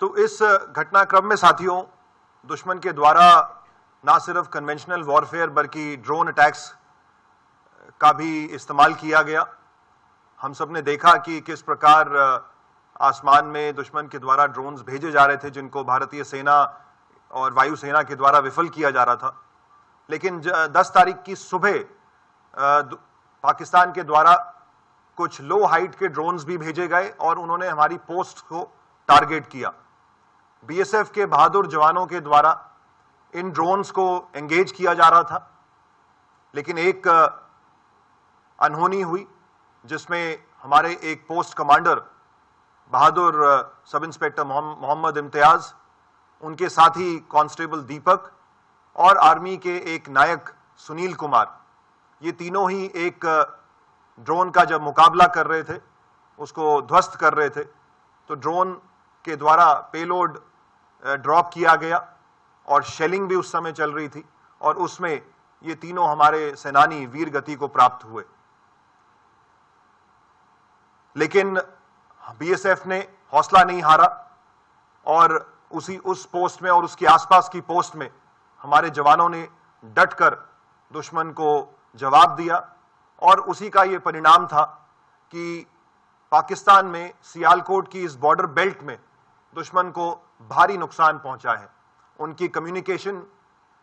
तो इस घटनाक्रम में साथियों, दुश्मन के द्वारा ना सिर्फ कन्वेंशनल वॉरफेयर बल्कि ड्रोन अटैक्स का भी इस्तेमाल किया गया। हम सब ने देखा कि किस प्रकार आसमान में दुश्मन के द्वारा ड्रोन्स भेजे जा रहे थे, जिनको भारतीय सेना और वायुसेना के द्वारा विफल किया जा रहा था। लेकिन 10 तारीख की सुबह पाकिस्तान के द्वारा कुछ लो हाइट के ड्रोन्स भी भेजे गए और उन्होंने हमारी पोस्ट को टारगेट किया। बीएसएफ के बहादुर जवानों के द्वारा इन ड्रोन्स को एंगेज किया जा रहा था, लेकिन एक अनहोनी हुई जिसमें हमारे एक पोस्ट कमांडर बहादुर सब इंस्पेक्टर मोहम्मद इम्तियाज, उनके साथी कांस्टेबल दीपक और आर्मी के एक नायक सुनील कुमार, ये तीनों ही एक ड्रोन का जब मुकाबला कर रहे थे, उसको ध्वस्त कर रहे थे, तो ड्रोन के द्वारा पेलोड ड्रॉप किया गया और शेलिंग भी उस समय चल रही थी और उसमें ये तीनों हमारे सेनानी वीर गति को प्राप्त हुए। लेकिन बीएसएफ ने हौसला नहीं हारा और उस पोस्ट में और उसके आसपास की पोस्ट में हमारे जवानों ने डटकर दुश्मन को जवाब दिया और उसी का ये परिणाम था कि पाकिस्तान में सियालकोट की इस बॉर्डर बेल्ट में दुश्मन को भारी नुकसान पहुंचा है। उनकी कम्युनिकेशन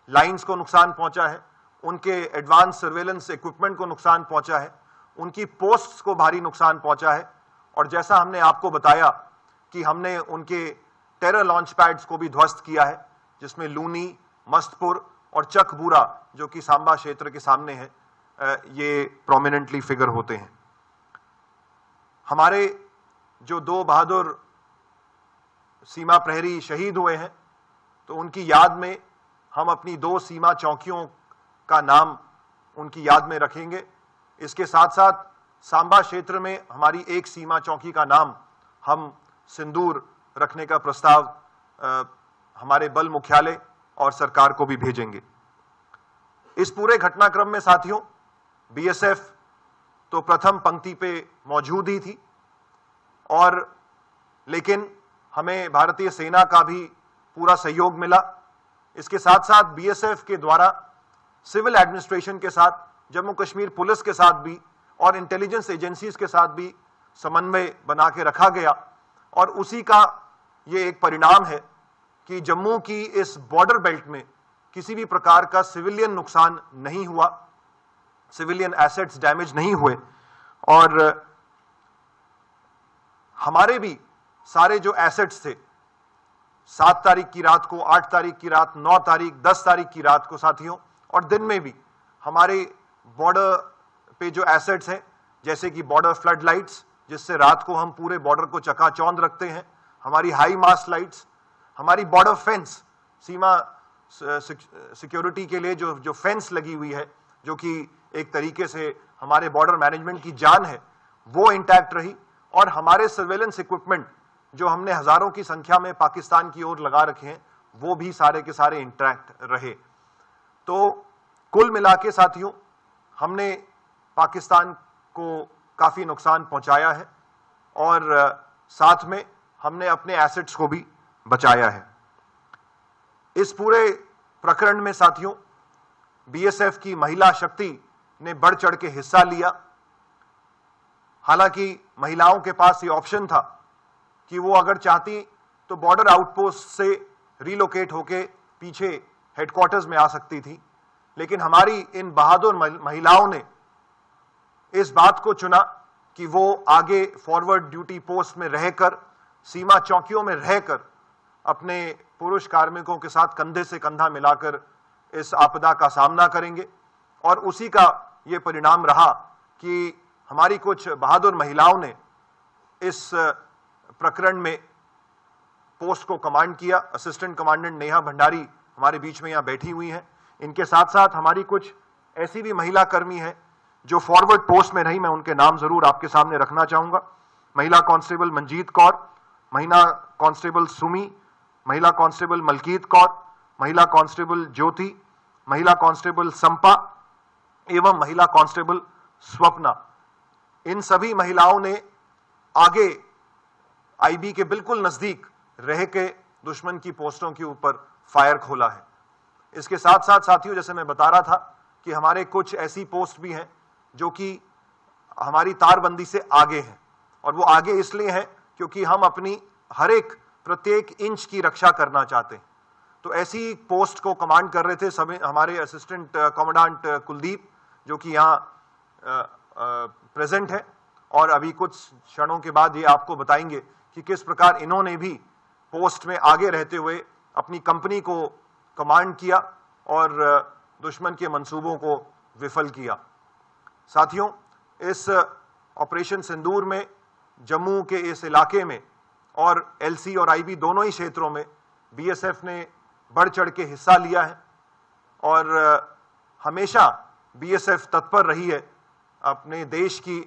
लाइंस को नुकसान पहुंचा है, उनके एडवांस सर्वेलेंस इक्विपमेंट को नुकसान पहुंचा है, उनकी पोस्ट्स को भारी नुकसान पहुंचा है और जैसा हमने आपको बताया कि हमने उनके टेरर लॉन्च पैड्स को भी ध्वस्त किया है, जिसमें लूनी, मस्तपुर और चकबूरा, जो कि सांबा क्षेत्र के सामने है, ये प्रोमिनेंटली फिगर होते हैं। हमारे जो 2 बहादुर सीमा प्रहरी शहीद हुए हैं, तो उनकी याद में हम अपनी 2 सीमा चौकियों का नाम उनकी याद में रखेंगे। इसके साथ साथ सांबा क्षेत्र में हमारी एक सीमा चौकी का नाम हम सिंदूर रखने का प्रस्ताव हमारे बल मुख्यालय और सरकार को भी भेजेंगे। इस पूरे घटनाक्रम में साथियों, बीएसएफ तो प्रथम पंक्ति पे मौजूद ही थी और लेकिन हमें भारतीय सेना का भी पूरा सहयोग मिला। इसके साथ साथ बीएसएफ के द्वारा सिविल एडमिनिस्ट्रेशन के साथ, जम्मू कश्मीर पुलिस के साथ भी और इंटेलिजेंस एजेंसीज के साथ भी समन्वय बना के रखा गया और उसी का ये एक परिणाम है कि जम्मू की इस बॉर्डर बेल्ट में किसी भी प्रकार का सिविलियन नुकसान नहीं हुआ, सिविलियन एसेट्स डैमेज नहीं हुए और हमारे भी सारे जो एसेट्स थे 7 तारीख की रात को, 8 तारीख की रात, 9 तारीख, 10 तारीख की रात को साथियों, और दिन में भी हमारे बॉर्डर पे जो एसेट्स हैं, जैसे कि बॉर्डर फ्लड लाइट्स, जिससे रात को हम पूरे बॉर्डर को चकाचौंध रखते हैं, हमारी हाई मास्ट लाइट्स, हमारी बॉर्डर फेंस, सीमा सिक्योरिटी के लिए जो फेंस लगी हुई है, जो कि एक तरीके से हमारे बॉर्डर मैनेजमेंट की जान है, वो इंटैक्ट रही और हमारे सर्वेलेंस इक्विपमेंट जो हमने हजारों की संख्या में पाकिस्तान की ओर लगा रखे हैं, वो भी सारे के सारे इंटैक्ट रहे। तो कुल मिला के साथियों, हमने पाकिस्तान को काफी नुकसान पहुंचाया है और साथ में हमने अपने एसेट्स को भी बचाया है। इस पूरे प्रकरण में साथियों, बीएसएफ की महिला शक्ति ने बढ़ चढ़ के हिस्सा लिया। हालांकि महिलाओं के पास ये ऑप्शन था कि वो अगर चाहती तो बॉर्डर आउटपोस्ट से रिलोकेट होके पीछे हेडक्वार्टर्स में आ सकती थी, लेकिन हमारी इन बहादुर महिलाओं ने इस बात को चुना कि वो आगे फॉरवर्ड ड्यूटी पोस्ट में रहकर, सीमा चौकियों में रहकर अपने पुरुष कार्मिकों के साथ कंधे से कंधा मिलाकर इस आपदा का सामना करेंगे और उसी का ये परिणाम रहा कि हमारी कुछ बहादुर महिलाओं ने इस प्रकरण में पोस्ट को कमांड किया। असिस्टेंट कमांडेंट नेहा भंडारी हमारे बीच में यहां बैठी हुई हैं। इनके साथ साथ हमारी कुछ ऐसी भी महिला कर्मी हैं जो फॉरवर्ड पोस्ट में रही, मैं उनके नाम जरूर आपके सामने रखना चाहूंगा। महिला कांस्टेबल मंजीत कौर, महिला कांस्टेबल सुमी, महिला कांस्टेबल मलकीत कौर, महिला कांस्टेबल ज्योति, महिला कांस्टेबल संपा एवं महिला कांस्टेबल स्वप्ना। इन सभी महिलाओं ने आगे आईबी के बिल्कुल नजदीक रह के दुश्मन की पोस्टों के ऊपर फायर खोला है। इसके साथ साथ साथियों, जैसे मैं बता रहा था कि हमारे कुछ ऐसी पोस्ट भी हैं जो कि हमारी तारबंदी से आगे हैं, और वो आगे इसलिए हैं क्योंकि हम अपनी हर एक प्रत्येक इंच की रक्षा करना चाहते हैं। तो ऐसी पोस्ट को कमांड कर रहे थे सभी हमारे असिस्टेंट कमांडेंट कुलदीप, जो कि यहाँ प्रेजेंट है, और अभी कुछ क्षणों के बाद ये आपको बताएंगे कि किस प्रकार इन्होंने भी पोस्ट में आगे रहते हुए अपनी कंपनी को कमांड किया और दुश्मन के मंसूबों को विफल किया। साथियों, इस ऑपरेशन सिंदूर में जम्मू के इस इलाके में और एलसी और आईबी दोनों ही क्षेत्रों में बीएसएफ ने बढ़ चढ़ के हिस्सा लिया है, और हमेशा बीएसएफ तत्पर रही है अपने देश की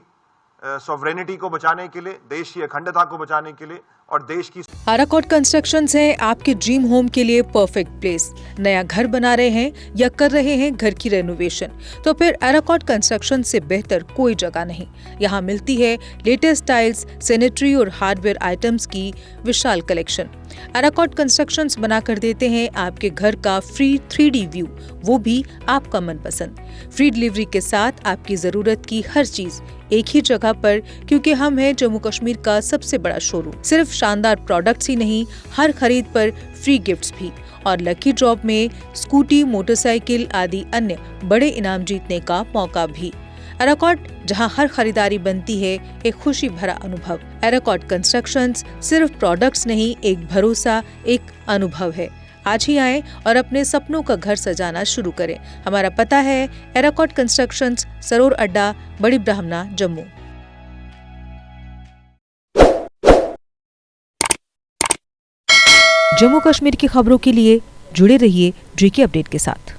सॉवरेनिटी को बचाने के लिए, देश की अखंडता को बचाने के लिए, और देश की। एराकॉट कंस्ट्रक्शंस है आपके ड्रीम होम के लिए परफेक्ट प्लेस। नया घर बना रहे हैं या कर रहे हैं घर की रेनोवेशन, तो फिर एराकॉट कंस्ट्रक्शन से बेहतर कोई जगह नहीं। यहाँ मिलती है लेटेस्ट टाइल्स, सैनिटरी और हार्डवेयर आइटम्स की विशाल कलेक्शन। एराकॉट कंस्ट्रक्शंस बना कर देते हैं आपके घर का फ्री 3D व्यू, वो भी आपका मनपसंद। फ्री डिलीवरी के साथ आपकी जरूरत की हर चीज एक ही जगह पर, क्योंकि हम हैं जम्मू कश्मीर का सबसे बड़ा शोरूम। सिर्फ शानदार प्रोडक्ट्स ही नहीं, हर खरीद पर फ्री गिफ्ट्स भी, और लकी ड्रॉप में स्कूटी, मोटरसाइकिल आदि अन्य बड़े इनाम जीतने का मौका भी। एराकॉट, जहां हर खरीदारी बनती है एक खुशी भरा अनुभव। एराकॉट कंस्ट्रक्शंस सिर्फ प्रोडक्ट्स नहीं, एक भरोसा, एक अनुभव है। आज ही आएं और अपने सपनों का घर सजाना शुरू करें। हमारा पता है एराकॉट कंस्ट्रक्शंस, सरोर अड्डा, बड़ी ब्राह्मणा, जम्मू। जम्मू कश्मीर की खबरों के लिए जुड़े रहिए GK अपडेट के साथ।